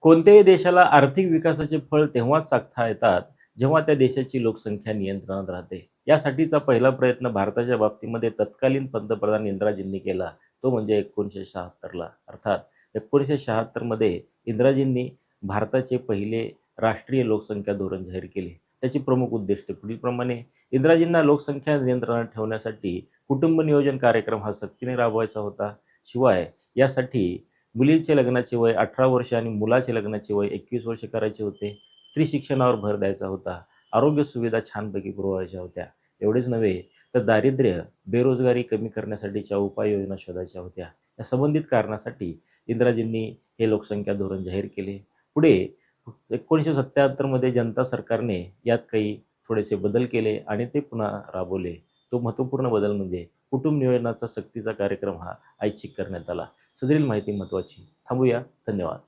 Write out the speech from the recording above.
कोणत्याही देशाला आर्थिक विकासाचे फळ तेव्हाच साधता येतात, जेव्हा त्या देशाची लोकसंख्या नियंत्रणात राहते. यासाठीचा पहिला प्रयत्न भारताच्या बाबतीमध्ये तत्कालीन पंतप्रधान इंदिराजींनी केला, तो म्हणजे 1976ला. अर्थात 1976 मध्ये इंदिराजींनी भारताचे पहिले राष्ट्रीय लोकसंख्या धोरण जाहीर केले. त्याची प्रमुख उद्दिष्टे पुढीलप्रमाणे: इंदिराजींना लोकसंख्या नियंत्रणात ठेवण्यासाठी कुटुंब नियोजन कार्यक्रम हा सक्तीने राबवायचा होता. शिवाय यासाठी मुलीचे लग्नाचे वय 18 वर्ष आणि मुलाचे लग्नाचे वय 21 वर्ष करायचे होते. स्त्री शिक्षणावर भर द्यायचा होता. आरोग्य सुविधा छानपैकी पुरवायच्या होत्या. एवढेच नव्हे, तर दारिद्र्य, बेरोजगारी कमी करण्यासाठीच्या उपाययोजना शोधायच्या होत्या. या संबंधित कारणासाठी इंदिराजींनी हे लोकसंख्या धोरण जाहीर केले. पुढे 1977 मध्ये जनता सरकारने यात काही थोडेसे बदल केले आणि ते पुन्हा राबवले. तो महत्त्वपूर्ण बदल म्हणजे कुटुंब नियोजनाचा सक्तीचा कार्यक्रम हा ऐच्छिक करण्यात आला. सदरील माहिती महत्त्वाची. थांबूया. धन्यवाद.